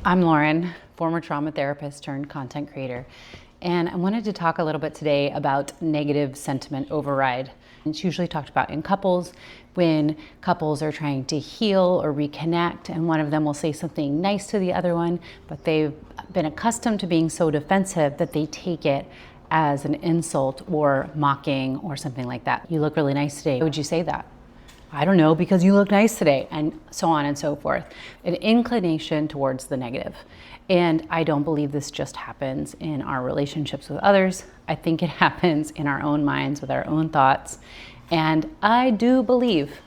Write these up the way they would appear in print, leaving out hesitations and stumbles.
I'm Lauren, former trauma therapist turned content creator, and I wanted to talk a little bit today about negative sentiment override. It's usually talked about in couples when couples are trying to heal or reconnect, and one of them will say something nice to the other one, but they've been accustomed to being so defensive that they take it as an insult or mocking or something like that. You look really nice today. Why would you say that? I don't know, because you look nice today, and so on and so forth. An inclination towards the negative. And I don't believe this just happens in our relationships with others. I think it happens in our own minds with our own thoughts. And I do believe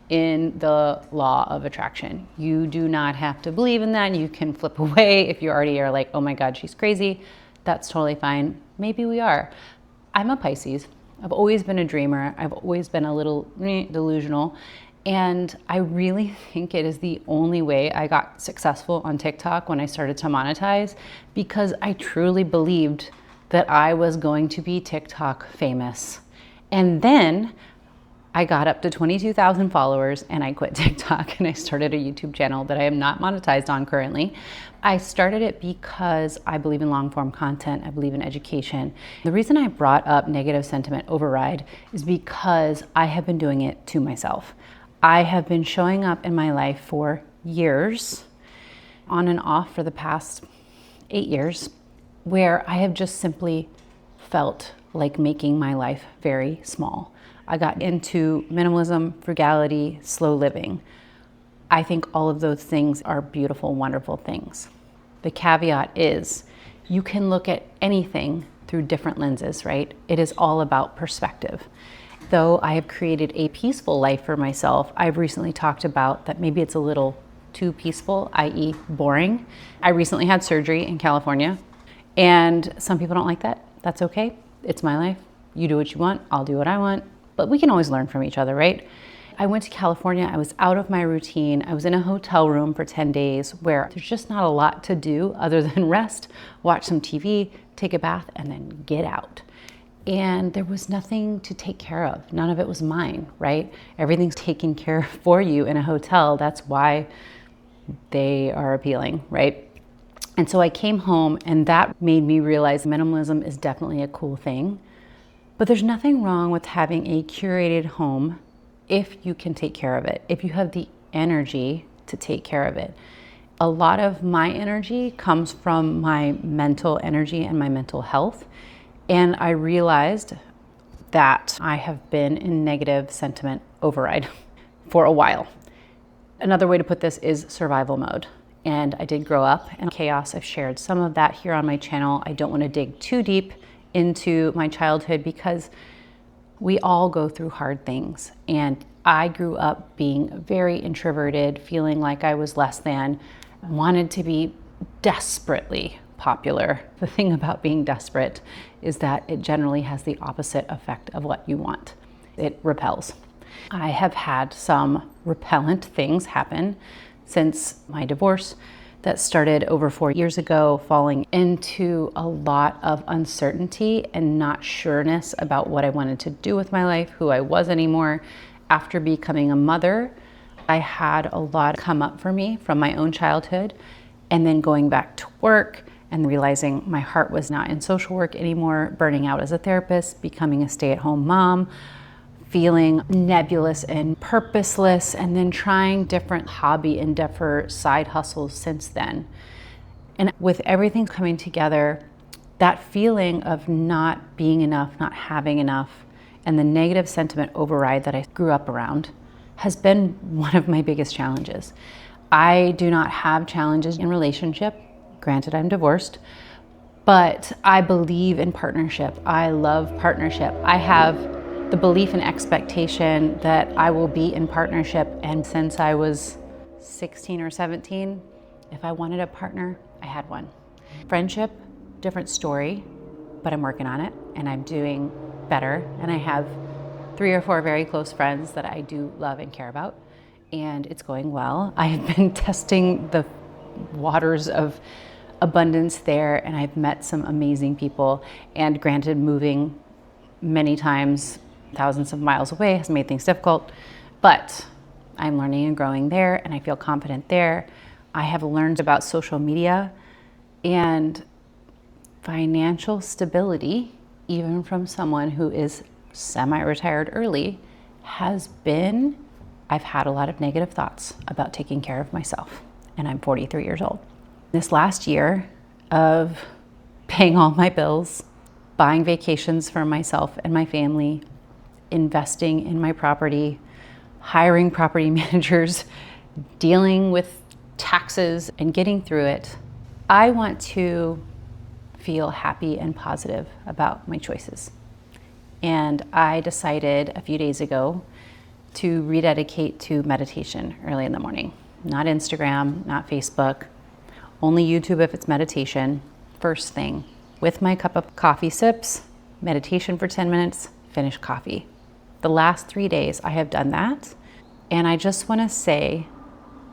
in the law of attraction. You do not have to believe in that. You can flip away if you already are like, oh my God, she's crazy. That's totally fine. Maybe we are. I'm a Pisces. I've always been a dreamer. I've always been a little delusional. And I really think it is the only way I got successful on TikTok when I started to monetize, because I truly believed that I was going to be TikTok famous. And then I got up to 22,000 followers and I quit TikTok and I started a YouTube channel that I am not monetized on currently. I started it because I believe in long form content. I believe in education. The reason I brought up negative sentiment override is because I have been doing it to myself. I have been showing up in my life for years, on and off for the past 8 years, where I have just simply felt like making my life very small. I got into minimalism, frugality, slow living. I think all of those things are beautiful, wonderful things. The caveat is you can look at anything through different lenses, right? It is all about perspective. Though I have created a peaceful life for myself, I've recently talked about that maybe it's a little too peaceful, i.e. boring. I recently had surgery in California, and some people don't like that. That's okay. It's my life. You do what you want. I'll do what I want. But we can always learn from each other, right? I went to California. I was out of my routine. I was in a hotel room for 10 days where there's just not a lot to do other than rest, watch some TV, take a bath, and then get out. And there was nothing to take care of. None of it was mine, right? Everything's taken care of for you in a hotel. That's why they are appealing, right? And so I came home, and that made me realize minimalism is definitely a cool thing. But there's nothing wrong with having a curated home if you can take care of it, if you have the energy to take care of it. A lot of my energy comes from my mental energy and my mental health. And I realized that I have been in negative sentiment override for a while. Another way to put this is survival mode. And I did grow up in chaos. I've shared some of that here on my channel. I don't want to dig too deep into my childhood because we all go through hard things. And I grew up being very introverted, feeling like I was less than, wanted to be desperately popular. The thing about being desperate is that it generally has the opposite effect of what you want. It repels. I have had some repellent things happen since my divorce that started over 4 years ago, falling into a lot of uncertainty and not sureness about what I wanted to do with my life, who I was anymore. After becoming a mother, I had a lot come up for me from my own childhood, and then going back to work and realizing my heart was not in social work anymore, burning out as a therapist, becoming a stay-at-home mom, feeling nebulous and purposeless, and then trying different hobby endeavor side hustles since then. And with everything coming together, that feeling of not being enough, not having enough, and the negative sentiment override that I grew up around has been one of my biggest challenges. I do not have challenges in relationship. Granted, I'm divorced, but I believe in partnership. I love partnership. I have the belief and expectation that I will be in partnership. And since I was 16 or 17, if I wanted a partner, I had one. Friendship, different story, but I'm working on it and I'm doing better. And I have 3 or 4 very close friends that I do love and care about. And it's going well. I have been testing the waters of abundance there, and I've met some amazing people. And granted, moving many times, thousands of miles away has made things difficult, but I'm learning and growing there, and I feel confident there. I have learned about social media and financial stability, even from someone who is semi-retired early, has been, I've had a lot of negative thoughts about taking care of myself, and I'm 43 years old. This last year of paying all my bills, buying vacations for myself and my family, investing in my property, hiring property managers, dealing with taxes and getting through it, I want to feel happy and positive about my choices. And I decided a few days ago to rededicate to meditation early in the morning. Not Instagram, not Facebook, only YouTube if it's meditation. First thing, with my cup of coffee sips, meditation for 10 minutes, finish coffee. The last 3 days I have done that. And I just want to say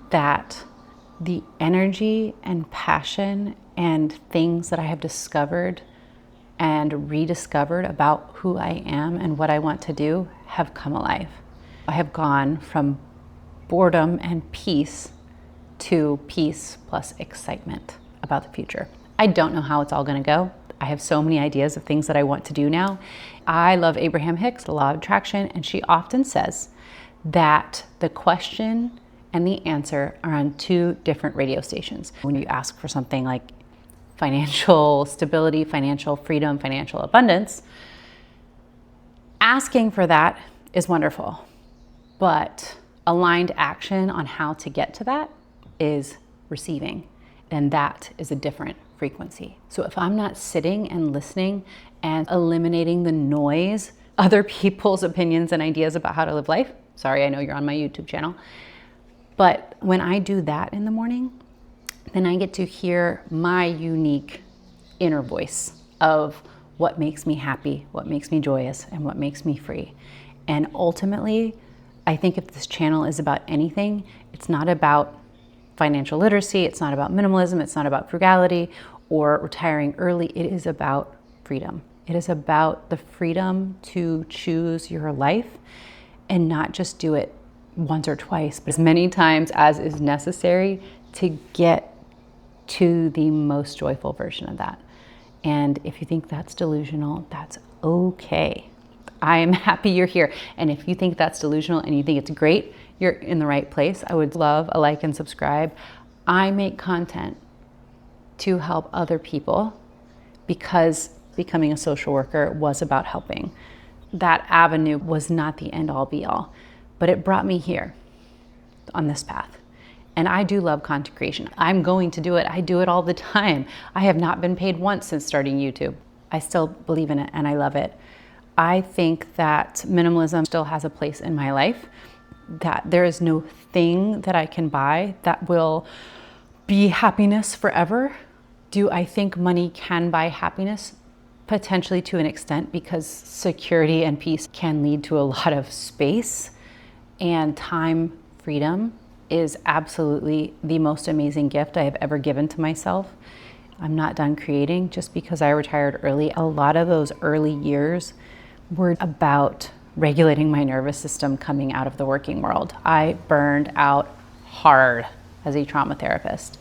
that the energy and passion and things that I have discovered and rediscovered about who I am and what I want to do have come alive. I have gone from boredom and peace to peace plus excitement about the future. I don't know how it's all going to go. I have so many ideas of things that I want to do now. I love Abraham Hicks, the law of attraction, and she often says that the question and the answer are on two different radio stations. When you ask for something like financial stability, financial freedom, financial abundance, asking for that is wonderful, but aligned action on how to get to that is receiving, and that is a different frequency. So if I'm not sitting and listening and eliminating the noise, other people's opinions and ideas about how to live life, sorry, I know you're on my YouTube channel, but when I do that in the morning, then I get to hear my unique inner voice of what makes me happy, what makes me joyous, and what makes me free. And ultimately, I think if this channel is about anything, it's not about financial literacy, it's not about minimalism, it's not about frugality or retiring early. It is about freedom. It is about the freedom to choose your life and not just do it once or twice, but as many times as is necessary to get to the most joyful version of that. And if you think that's delusional, that's okay. I am happy you're here. And if you think that's delusional and you think it's great, you're in the right place. I would love a like and subscribe. I make content to help other people because becoming a social worker was about helping. That avenue was not the end all be all, but it brought me here on this path. And I do love content creation. I'm going to do it. I do it all the time. I have not been paid once since starting YouTube. I still believe in it and I love it. I think that minimalism still has a place in my life, that there is no thing that I can buy that will be happiness forever. Do I think money can buy happiness? Potentially to an extent, because security and peace can lead to a lot of space, and time freedom is absolutely the most amazing gift I have ever given to myself. I'm not done creating just because I retired early. A lot of those early years were about regulating my nervous system coming out of the working world. I burned out hard as a trauma therapist.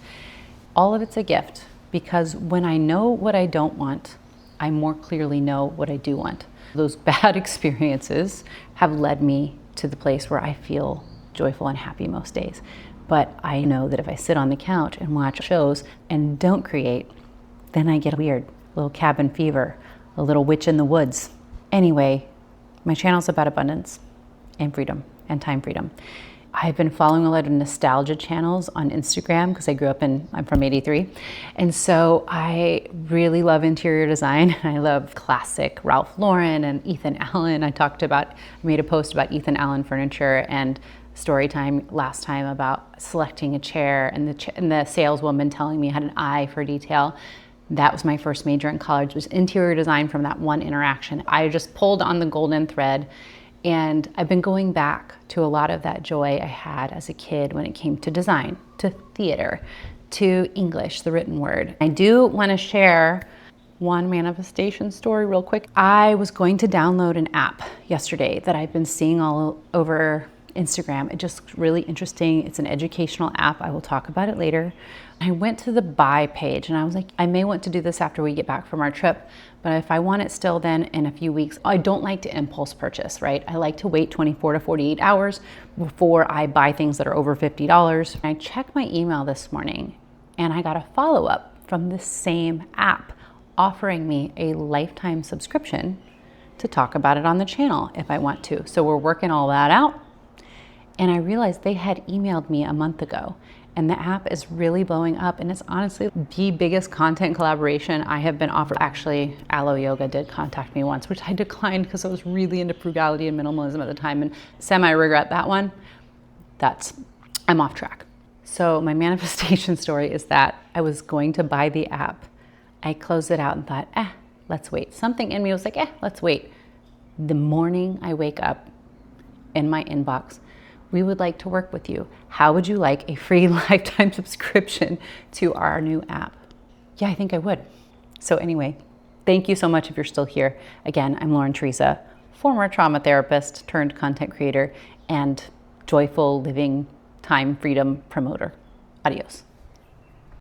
All of it's a gift, because when I know what I don't want, I more clearly know what I do want. Those bad experiences have led me to the place where I feel joyful and happy most days. But I know that if I sit on the couch and watch shows and don't create, then I get weird, a little cabin fever, a little witch in the woods. Anyway, my channel's about abundance and freedom and time freedom. I've been following a lot of nostalgia channels on Instagram because I'm from '83. And so I really love interior design. I love classic Ralph Lauren and Ethan Allen. I made a post about Ethan Allen furniture and story time last time about selecting a chair and the saleswoman telling me I had an eye for detail. That was my first major in college, was interior design from that one interaction. I just pulled on the golden thread, and I've been going back to a lot of that joy I had as a kid when it came to design, to theater, to English, the written word. I do want to share one manifestation story real quick. I was going to download an app yesterday that I've been seeing all over Instagram. It just looked really interesting. It's an educational app. I will talk about it later. I went to the buy page and I was like, I may want to do this after we get back from our trip, but if I want it still then in a few weeks, I don't like to impulse purchase, right? I like to wait 24 to 48 hours before I buy things that are over $50. I checked my email this morning and I got a follow-up from the same app offering me a lifetime subscription to talk about it on the channel if I want to. So we're working all that out. And I realized they had emailed me a month ago, and the app is really blowing up, and it's honestly the biggest content collaboration I have been offered. Actually, Aloe Yoga did contact me once, which I declined because I was really into frugality and minimalism at the time, and semi-regret that one. I'm off track. So my manifestation story is that I was going to buy the app. I closed it out and thought, let's wait. Something in me was like, let's wait. The morning I wake up, in my inbox, we would like to work with you. How would you like a free lifetime subscription to our new app? Yeah, I think I would. So anyway, thank you so much if you're still here. Again, I'm Lauren Teresa, former trauma therapist turned content creator and joyful living time freedom promoter. Adios.